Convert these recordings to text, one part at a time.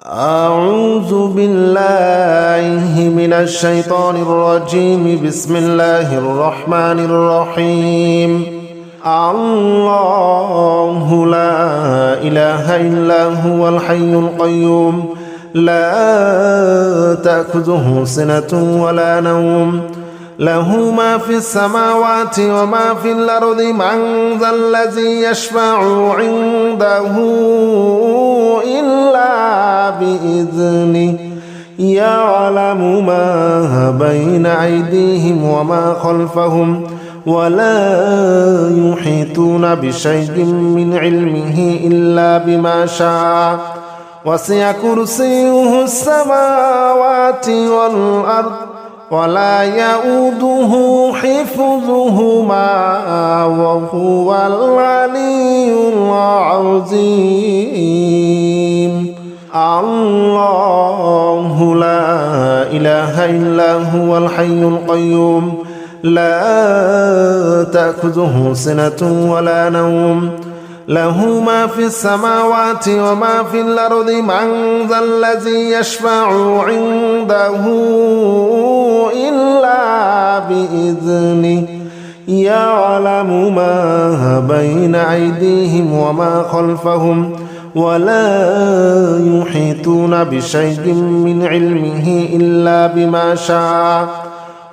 أعوذ بالله من الشيطان الرجيم. بسم الله الرحمن الرحيم. الله لا إله إلا هو الحي القيوم لا تأخذه سنة ولا نوم له ما في السماوات وما في الأرض. من ذا الذي يشفع عنده إلا بإذنه يعلم ما بين أيديهم وما خلفهم ولا يحيطون بشيء من علمه إلا بما شاء. وسع كرسيه السماوات والأرض ولا يؤوده حفظهما وهو العلي العظيم. الله لا إله إلا هو الحي القيوم لا تأخذه سنة ولا نوم له ما في السماوات وما في الأرض. من ذا الذي يشفع عنده إلا بإذنه يعلم ما بين أيديهم وما خلفهم ولا يحيطون بشيء من علمه إلا بما شاء.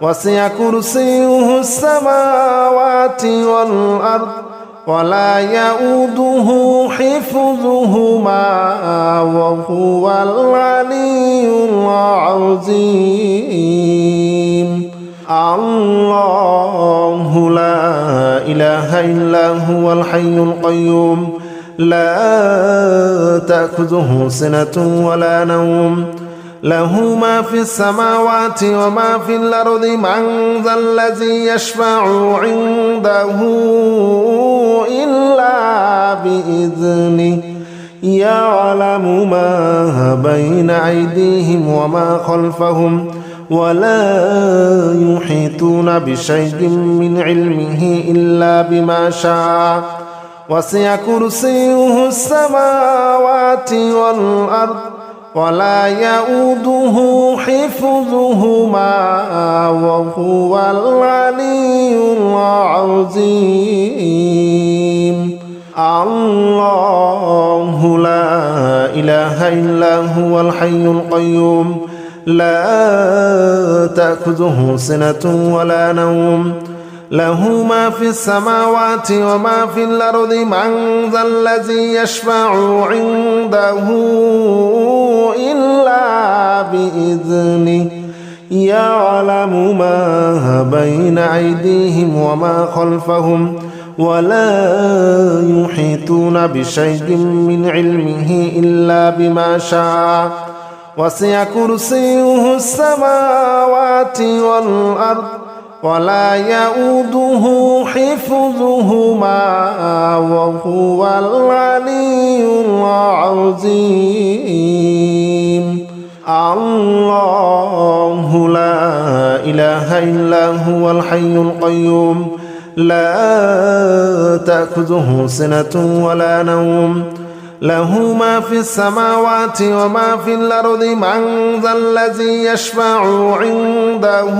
وسع كرسيه السماوات والأرض ولا يؤوده حفظهما وهو العلي العظيم. الله لا إله إلا هو الحي القيوم لا تأخذه سنة ولا نوم له ما في السماوات وما في الأرض. من ذا الذي يشفع عنده إلا بإذنه يعلم ما بين أيديهم وما خلفهم ولا يحيطون بشيء من علمه إلا بما شاء. وسع كرسيه السماوات والأرض ولا يؤوده حفظهما وهو العلي العظيم. الله لا إله إلا هو الحي القيوم لا تأخذه سنة ولا نوم له ما في السماوات وما في الأرض. من ذا الذي يشفع عنده إلا بإذنه يعلم ما بين أيديهم وما خلفهم ولا يحيطون بشيء من علمه إلا بما شاء. وسع كرسيه السماوات والأرض ولا يؤوده حفظهما وهو العلي العظيم. الله لا إله إلا هو الحي القيوم لا تأخذه سنة ولا نوم له ما في السماوات وما في الأرض. من ذا الذي يشفع عنده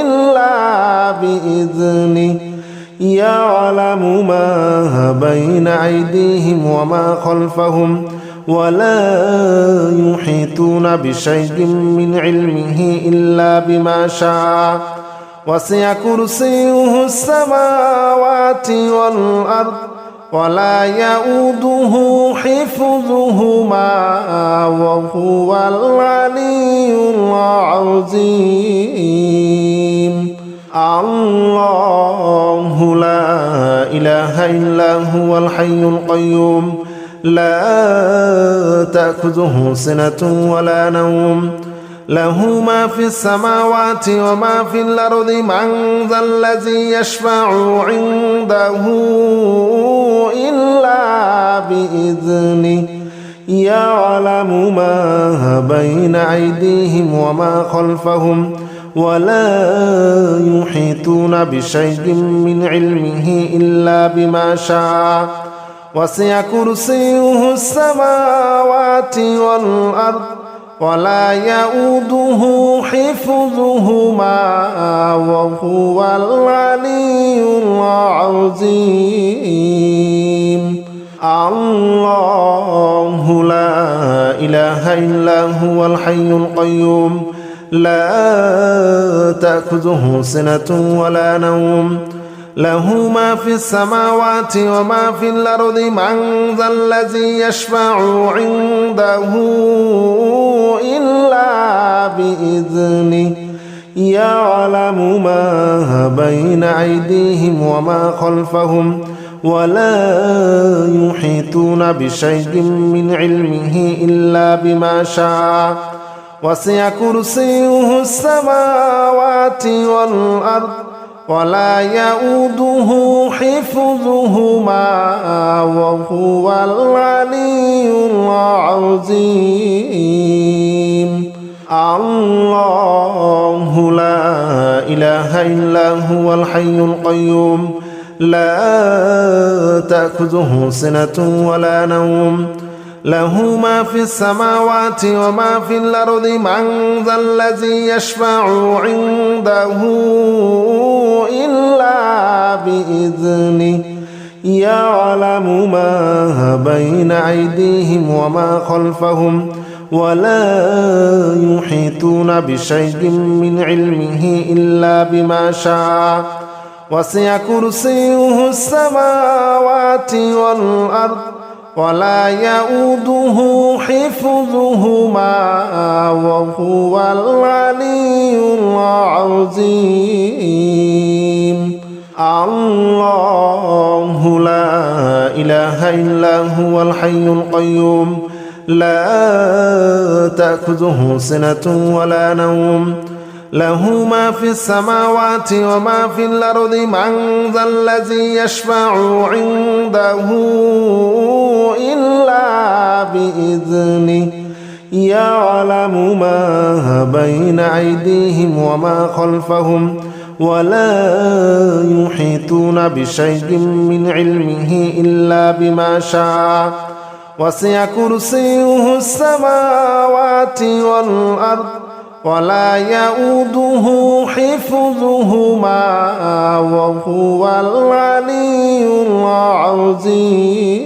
إلا بإذنه يعلم ما بين أيديهم وما خلفهم ولا يحيطون بشيء من علمه إلا بما شاء. وسع كرسيه السماوات والأرض ولا يؤوده حفظهما وهو العلي العظيم. الله لا إله إلا هو الحي القيوم لا تأخذه سنة ولا نوم له ما في السماوات وما في الأرض. من ذا الذي يشفع عنده إلا بإذنه يعلم ما بين أيديهم وما خلفهم ولا يحيطون بشيء من علمه إلا بما شاء. وسع كرسيه السماوات والأرض ولا يؤوده حفظهما وهو العلي العظيم. الله لا إله إلا هو الحي القيوم لا تأخذه سنة ولا نوم له ما في السماوات وما في الأرض من ذا الذي يشفع عنده إلا بإذنه يعلم ما بين أيديهم وما خلفهم ولا يحيطون بشيء من علمه إلا بما شاء وسع كرسيه السماوات والأرض ولا يؤوده حفظهما وهو العلي العظيم. الله لا إله إلا هو الحي القيوم لا تأخذه سنة ولا نوم له ما في السماوات وما في الأرض من ذا الذي يشفع عنده إلا بإذنه يعلم ما بين أيديهم وما خلفهم ولا يحيطون بشيء من علمه إلا بما شاء وسع كرسيه السماوات والأرض ولا يؤوده حفظهما وهو العلي العظيم. الله لا إله إلا هو الحي القيوم لا تأخذه سنة ولا نوم له ما في السماوات وما في الأرض من ذا الذي يشفع عنده إلا بإذنه يعلم ما بين أيديهم وما خلفهم ولا يحيطون بشيء من علمه إلا بما شاء وسع كرسيه السماوات والأرض ولا يؤوده حفظهما وهو العلي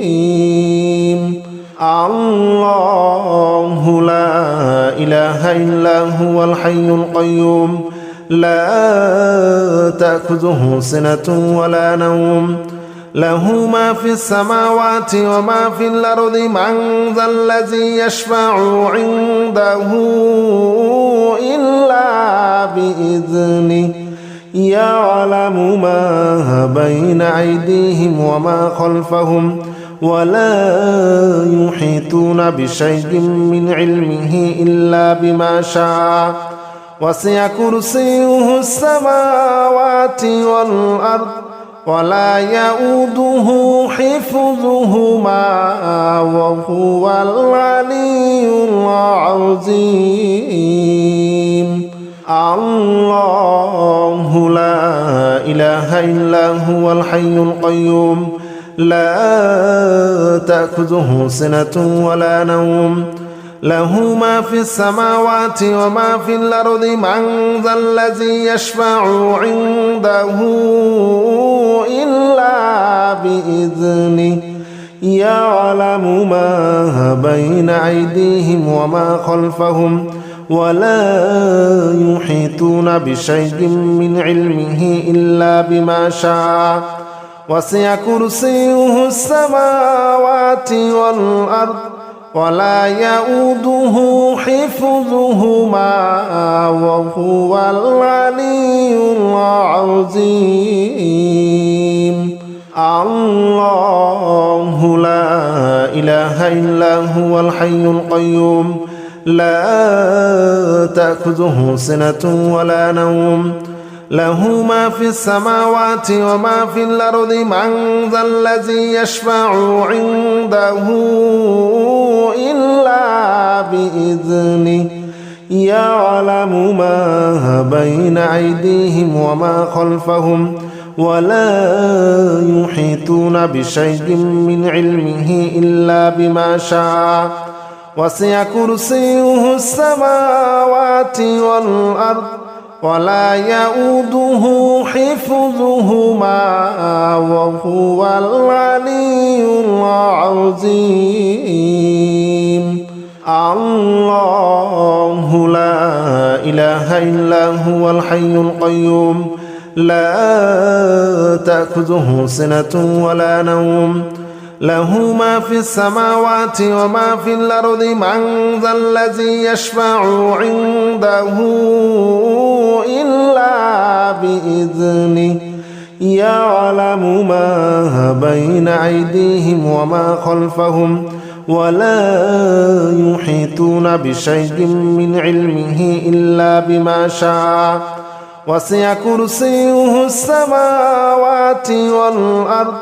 العظيم. الله لا إله إلا هو الحي القيوم لا تأخذه سنة ولا نوم له ما في السماوات وما في الأرض من ذا الذي يشفع عنده إلا بإذنه يعلم ما بين أيديهم وما خلفهم ولا يحيطون بشيء من علمه إلا بما شاء وسع كرسيه السماوات والأرض ولا يؤوده حفظهما وهو العلي العظيم. الله لا إله إلا هو الحي القيوم لا تأخذه سنة ولا نوم له ما في السماوات وما في الأرض من ذا الذي يشفع عنده إلا بإذنه يعلم ما بين أيديهم وما خلفهم ولا يحيطون بشيء من علمه إلا بما شاء وسع كرسيه السماوات والأرض ولا يؤوده حفظهما وهو العلي العظيم. الله لا إله إلا هو الحي القيوم لا تأخذه سنة ولا نوم له ما في السماوات وما في الأرض من ذا الذي يشفع عنده إلا بإذنه يعلم ما بين أيديهم وما خلفهم ولا يحيطون بشيء من علمه إلا بما شاء وسع كرسيه السماوات والأرض ولا يؤوده حفظهما وهو العلي العظيم الله لا إله إلا هو الحي القيوم لا تأخذه سنة ولا نوم له ما في السماوات وما في الأرض من ذا الذي يشفع عنده إلا بإذنه يعلم ما بين أيديهم وما خلفهم ولا يحيطون بشيء من علمه إلا بما شاء وسع كرسيه السماوات والأرض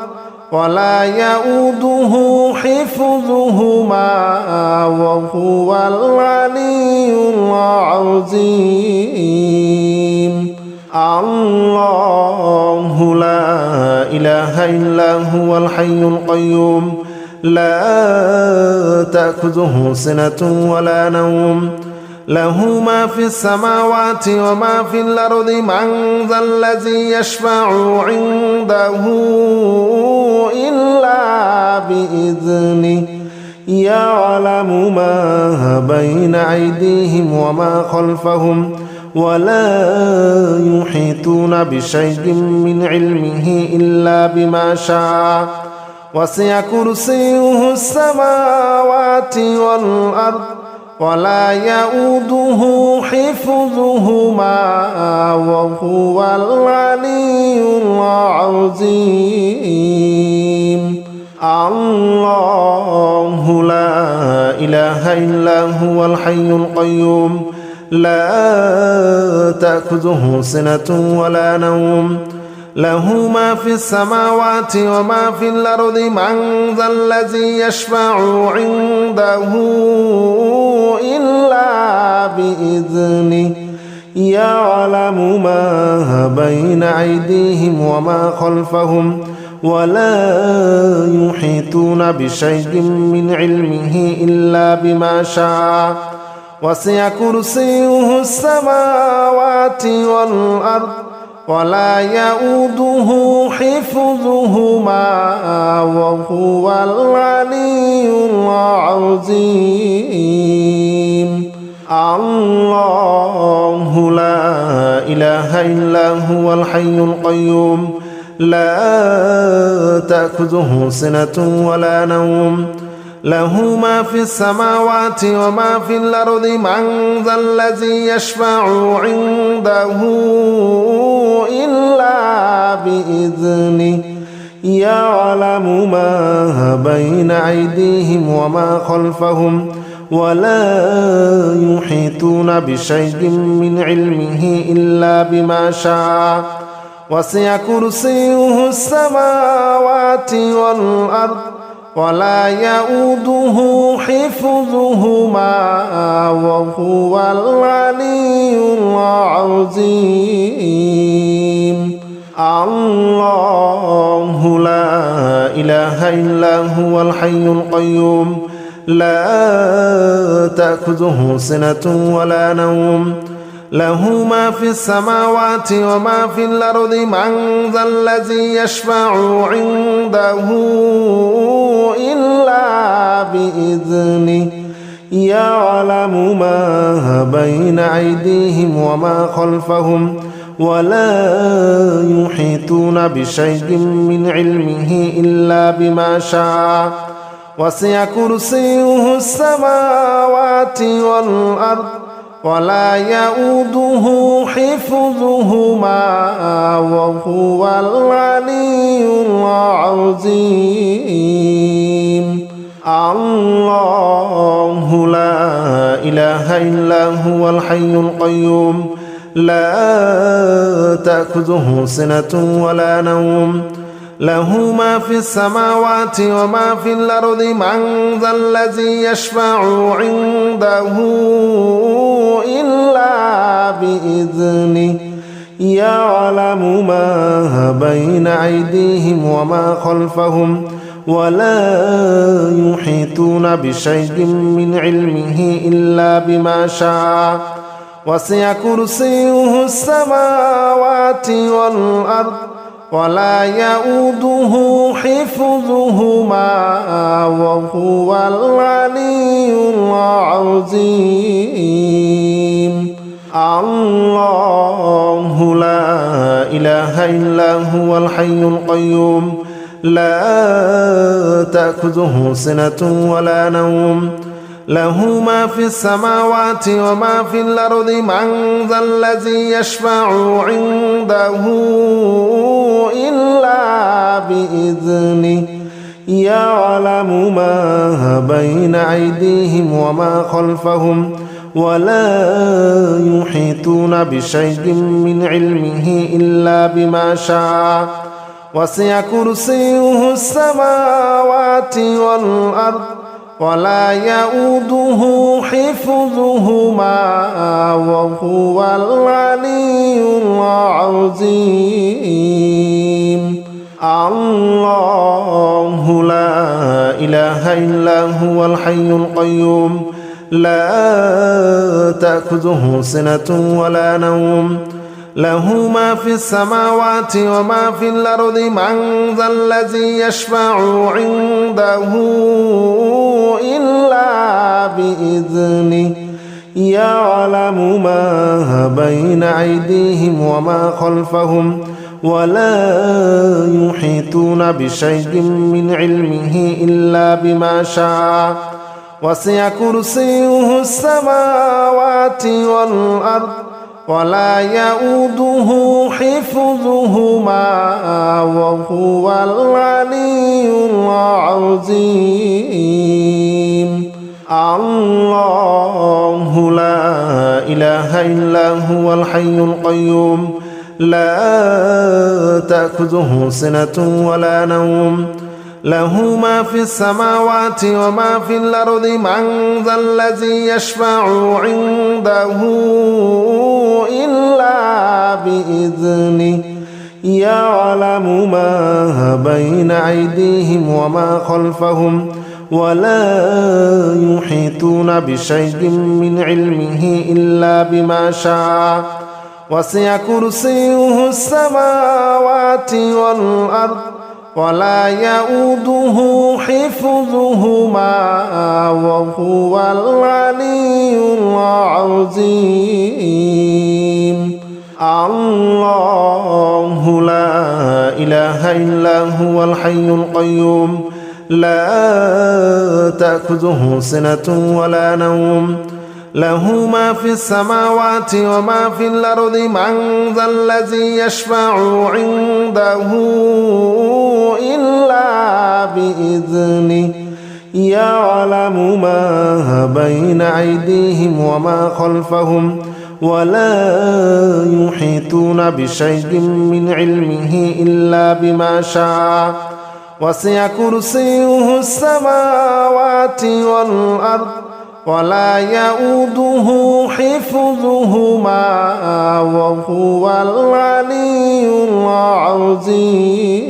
ولا يؤوده حفظهما وهو العلي العظيم الله لا إله إلا هو الحي القيوم لا تأخذه سنة ولا نوم له ما في السماوات وما في الأرض من ذا الذي يشفع عنده إلا بإذنه يعلم ما بين أيديهم وما خلفهم ولا يحيطون بشيء من علمه إلا بما شاء وسع كرسيه السماوات والأرض ولا يؤوده حفظهما وهو العلي العظيم الله لا إله إلا هو الحي القيوم لا تأخذه سنة ولا نوم له ما في السماوات وما في الأرض من ذا الذي يشفع عنده إلا بإذنه يعلم ما بين أيديهم وما خلفهم ولا يحيطون بشيء من علمه إلا بما شاء وسع كرسيه السماوات والأرض ولا يؤوده حفظهما وهو العلي العظيم الله لا إله إلا هو الحي القيوم لا تأخذه سنة ولا نوم له ما في السماوات وما في الأرض من ذا الذي يشفع عنده إلا بإذنه يعلم ما بين أيديهم وما خلفهم ولا يحيطون بشيء من علمه إلا بما شاء وسع كرسيه السماوات والأرض ولا يؤوده حفظهما وهو العلي العظيم الله لا إله إلا هو الحي القيوم لا تأخذه سنة ولا نوم له ما في السماوات وما في الأرض من ذا الذي يشفع عنده إلا بإذنه يعلم ما بين أيديهم وما خلفهم ولا يحيطون بشيء من علمه إلا بما شاء وسع كرسيه السماوات والأرض ولا يؤوده حفظهما وهو العلي العظيم الله لا إله إلا هو الحي القيوم لا تأخذه سنة ولا نوم له ما في السماوات وما في الأرض من ذا الذي يشفع عنده إلا بإذنه يعلم ما بين أيديهم وما خلفهم ولا يحيطون بشيء من علمه إلا بما شاء وسع كرسيه السماوات والأرض ولا يؤوده حفظهما وهو العلي العظيم الله لا إله إلا هو الحي القيوم لا تأخذه سنة ولا نوم له ما في السماوات وما في الأرض من ذا الذي يشفع عنده إلا بإذنه يعلم ما بين أيديهم وما خلفهم ولا يحيطون بشيء من علمه إلا بما شاء وسع كرسيه السماوات والأرض ولا يؤوده حفظهما وهو العلي العظيم الله لا إله إلا هو الحي القيوم لا تأخذه سنة ولا نوم له ما في السماوات وما في الأرض من ذا الذي يشفع عنده إلا بإذنه يعلم ما بين أيديهم وما خلفهم ولا يحيطون بشيء من علمه إلا بما شاء وسع كرسيه السماوات والأرض ولا يؤوده حفظهما وهو العلي العظيم الله لا إله إلا هو الحي القيوم لا تأخذه سنة ولا نوم له ما في السماوات وما في الأرض من ذا الذي يشفع عنده إلا بإذنه يعلم ما بين أيديهم وما خلفهم ولا يحيطون بشيء من علمه إلا بما شاء وسع كرسيه السماوات والأرض ولا يؤوده حفظهما وهو العلي العظيم الله لا إله إلا هو الحي القيوم لا تأخذه سنة ولا نوم له ما في السماوات وما في الأرض من ذا الذي يشفع عنده إلا بإذنه يعلم ما بين أيديهم وما خلفهم ولا يحيطون بشيء من علمه إلا بما شاء وسع كرسيه السماوات والأرض ولا يؤوده حفظهما وهو العلي العظيم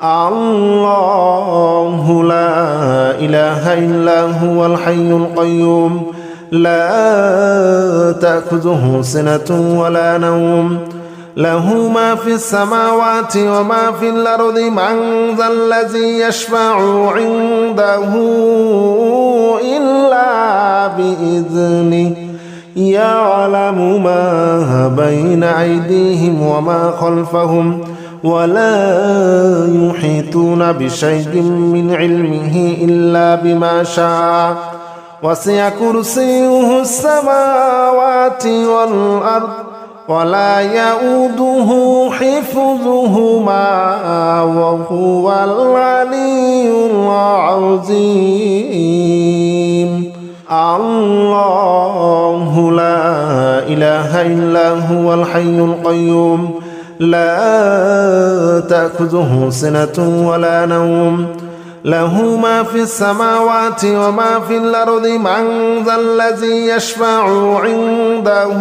الله لا إله إلا هو الحي القيوم لا تأخذه سنة ولا نوم له ما في السماوات وما في الأرض من ذا الذي يشفع عنده إلا بإذنه يعلم ما بين أيديهم وما خلفهم ولا يحيطون بشيء من علمه إلا بما شاء وسع كرسيه السماوات والأرض ولا يؤوده حفظهما وهو العلي العظيم الله لا إله إلا هو الحي القيوم لا تأخذه سنة ولا نوم له ما في السماوات وما في الأرض من ذا الذي يشفع عنده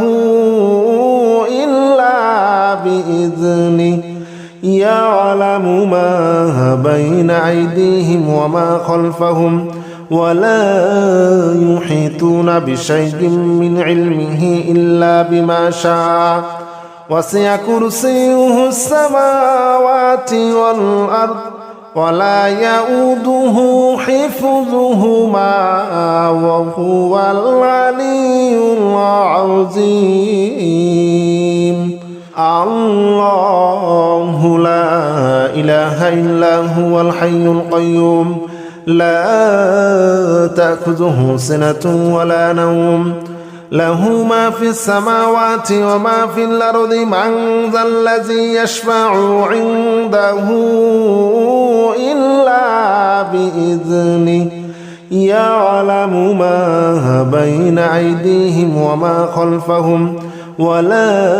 إلا بإذنه يعلم ما بين أيديهم وما خلفهم ولا يحيطون بشيء من علمه إلا بما شاء وسع كرسيه السماوات والأرض ولا يؤوده حفظهما وهو العلي العظيم الله لا إله إلا هو الحي القيوم لا تأخذه سنة ولا نوم له ما في السماوات وما في الأرض من ذا الذي يشفع عنده إلا بإذنه يعلم ما بين أيديهم وما خلفهم ولا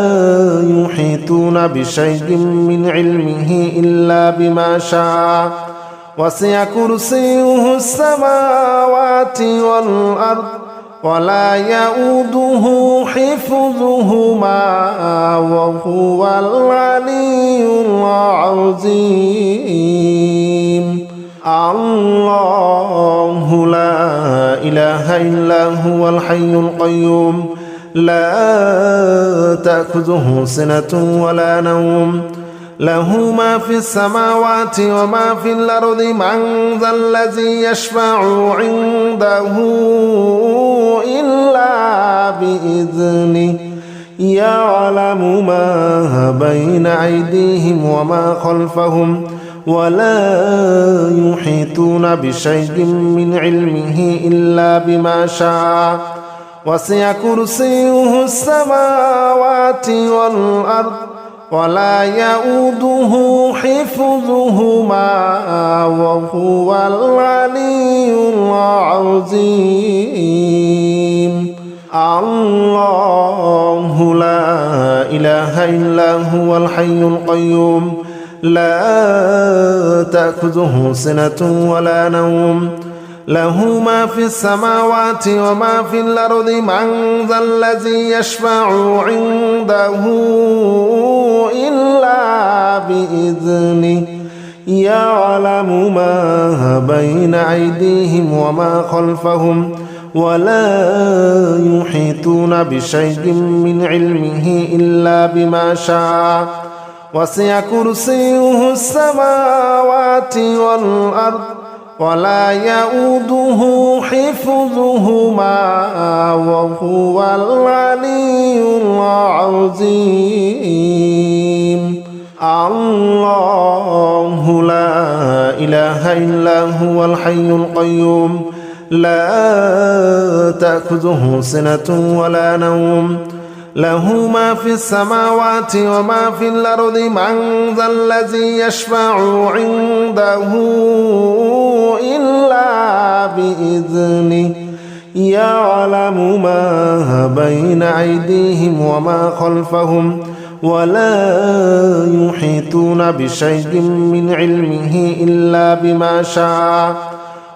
يحيطون بشيء من علمه إلا بما شاء وسع كرسيه السماوات والأرض ولا يؤوده حفظهما وهو العلي العظيم الله لا إله إلا هو الحي القيوم لا تأخذه سنة ولا نوم له ما في السماوات وما في الأرض من ذا الذي يشفع عنده إلا بإذنه يعلم ما بين أيديهم وما خلفهم ولا يحيطون بشيء من علمه إلا بما شاء وسع كرسيه السماوات والأرض ولا يؤوده حفظهما وهو العلي العظيم الله لا إله إلا هو الحي القيوم لا تأخذه سنة ولا نوم له ما في السماوات وما في الأرض من ذا الذي يشفع عنده إلا بإذنه يعلم ما بين أيديهم وما خلفهم ولا يحيطون بشيء من علمه إلا بما شاء وسع كرسيه السماوات والأرض ولا يؤوده حفظهما وهو العلي العظيم الله لا إله إلا هو الحي القيوم لا تأخذه سنة ولا نوم له ما في السماوات وما في الأرض من ذا الذي يشفع عنده إلا بإذنه يعلم ما بين أيديهم وما خلفهم ولا يحيطون بشيء من علمه إلا بما شاء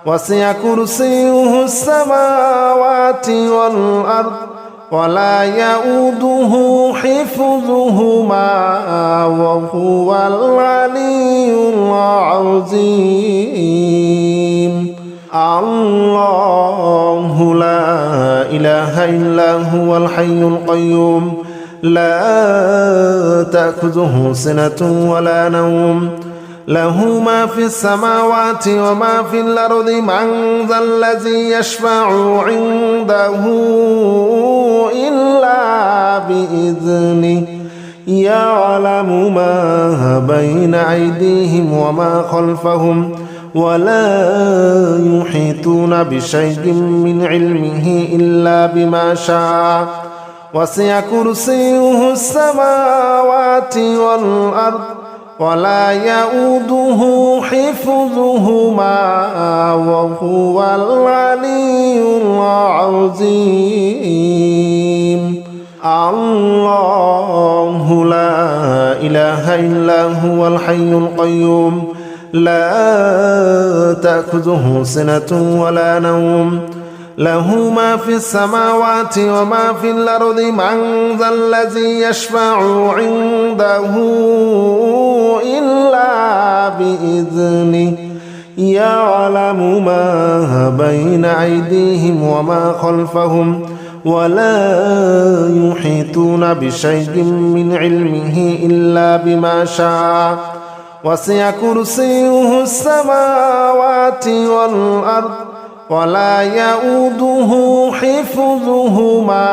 وسع كرسيه السماوات والأرض ولا يؤوده حفظهما وهو العلي العظيم الله لا إله إلا هو الحي القيوم لا تأخذه سنة ولا نوم له ما في السماوات وما في الأرض من ذا الذي يشفع عنده إلا بإذنه يعلم ما بين أيديهم وما خلفهم ولا يحيطون بشيء من علمه إلا بما شاء وسع كرسيه السماوات والأرض ولا يؤوده حفظهما وهو العلي العظيم الله لا إله إلا هو الحي القيوم لا تأخذه سنة ولا نوم له ما في السماوات وما في الأرض من ذا الذي يشفع عنده إلا بإذنه يعلم ما بين أيديهم وما خلفهم ولا يحيطون بشيء من علمه إلا بما شاء وسع كرسيه السماوات والأرض ولا يؤوده حفظهما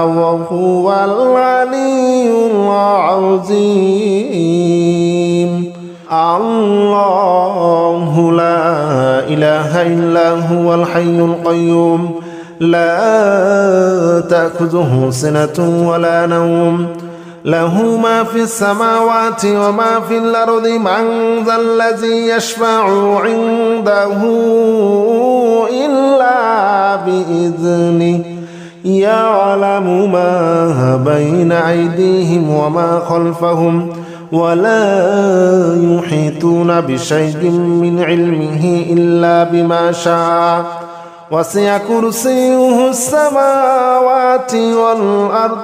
وهو العلي العظيم الله لا إله إلا هو الحي القيوم لا تأخذه سنة ولا نوم له ما في السماوات وما في الأرض من ذا الذي يشفع عنده إلا بإذنه يعلم ما بين أيديهم وما خلفهم ولا يحيطون بشيء من علمه إلا بما شاء وسع كرسيه السماوات والأرض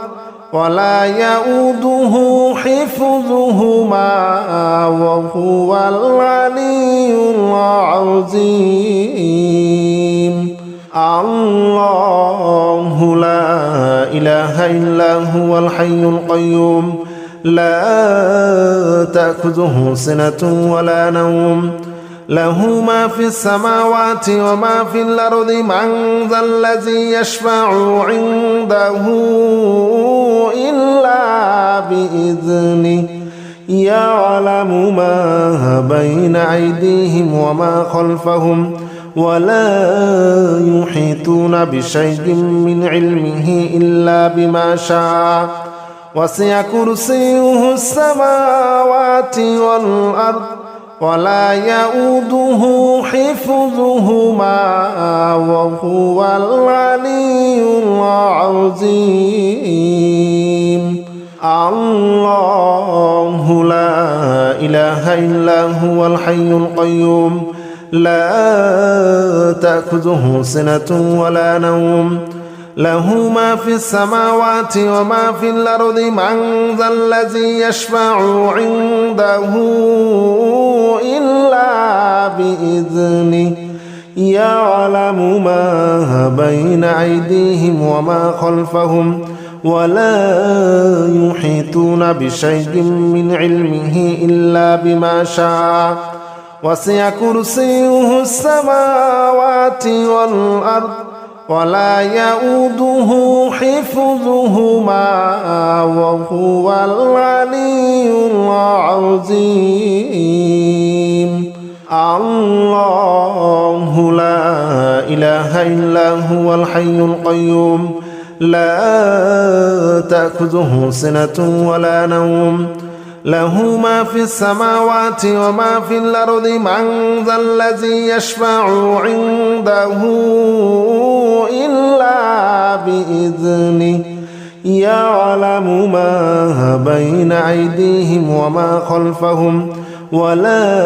ولا يؤوده حفظهما وهو العلي العظيم الله لا إله إلا هو الحي القيوم لا تأخذه سنة ولا نوم له ما في السماوات وما في الأرض من ذا الذي يشفع عنده إلا بإذنه يعلم ما بين أيديهم وما خلفهم ولا يحيطون بشيء من علمه إلا بما شاء وسع كرسيه السماوات والأرض ولا يؤوده حفظهما وهو العلي العظيم الله لا إله إلا هو الحي القيوم لا تأخذه سنة ولا نوم له ما في السماوات وما في الأرض من ذا الذي يشفع عنده إلا بإذنه يعلم ما بين أيديهم وما خلفهم ولا يحيطون بشيء من علمه إلا بما شاء وسع كرسيه السماوات والأرض ولا يؤوده حفظهما وهو العلي العظيم الله لا إله إلا هو الحي القيوم لا تأخذه سنة ولا نوم له ما في السماوات وما في الأرض من ذا الذي يشفع عنده إلا بإذنه يعلم ما بين أيديهم وما خلفهم ولا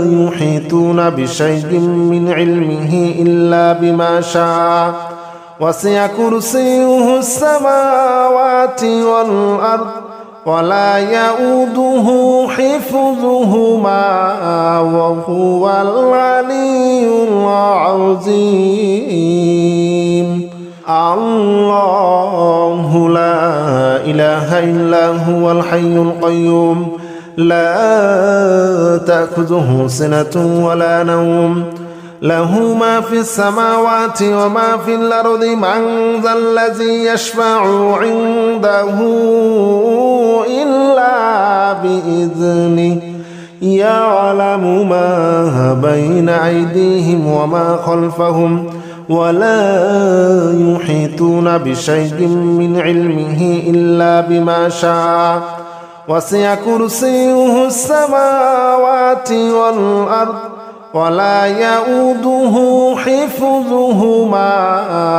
يحيطون بشيء من علمه إلا بما شاء وسع كرسيه السماوات والأرض ولا يؤوده حفظهما وهو العلي العظيم الله لا إله إلا هو الحي القيوم لا تأخذه سنة ولا نوم له ما في السماوات وما في الأرض من ذا الذي يشفع عنده إلا بإذنه يعلم ما بين أيديهم وما خلفهم ولا يحيطون بشيء من علمه إلا بما شاء وسع كرسيه السماوات والأرض ولا يؤوده حفظهما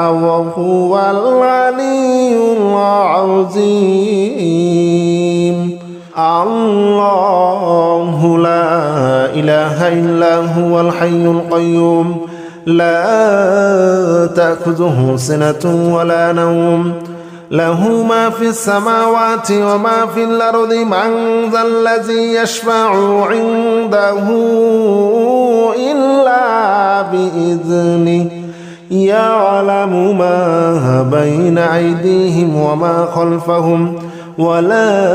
وهو العلي العظيم الله لا إله إله إلا هو الحي القيوم لا تأخذه سنة ولا نوم له ما في السماوات وما في الأرض من ذا الذي يشفع عنده إلا بإذنه يعلم ما بين أيديهم وما خلفهم ولا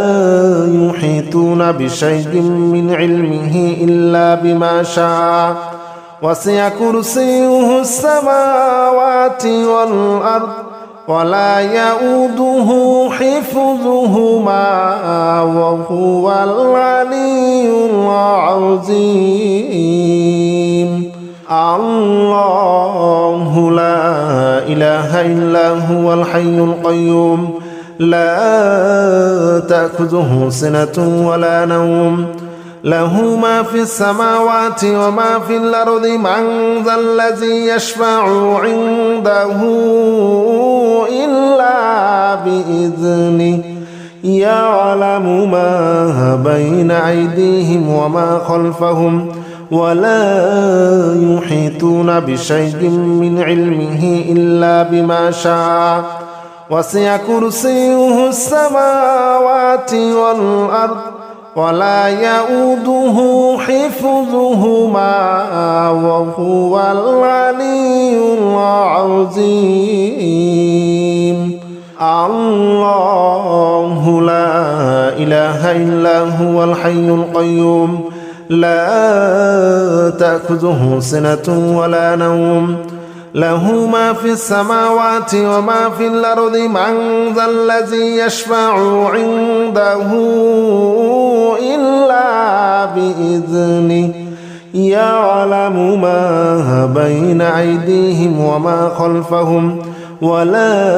يحيطون بشيء من علمه إلا بما شاء وسع كرسيه السماوات والأرض ولا يؤوده حفظهما وهو العلي العظيم الله لا إله إلا هو الحي القيوم لا تأخذه سنة ولا نوم له ما في السماوات وما في الأرض من ذا الذي يشفع عنده إلا بإذنه يعلم ما بين أيديهم وما خلفهم ولا يحيطون بشيء من علمه إلا بما شاء وسع كرسيه السماوات والأرض ولا يؤوده حفظهما وهو العلي العظيم الله لا إله إلا هو الحي القيوم لا تأخذه سنة ولا نوم له ما في السماوات وما في الأرض من ذا الذي يشفع عنده إلا بإذنه يعلم ما بين أيديهم وما خلفهم ولا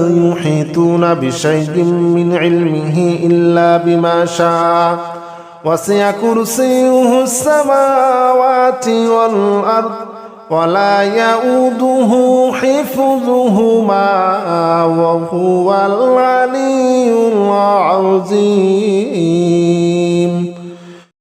يحيطون بشيء من علمه إلا بما شاء وسع كرسيه السماوات والأرض ولا يؤوده حفظهما وهو العلي العظيم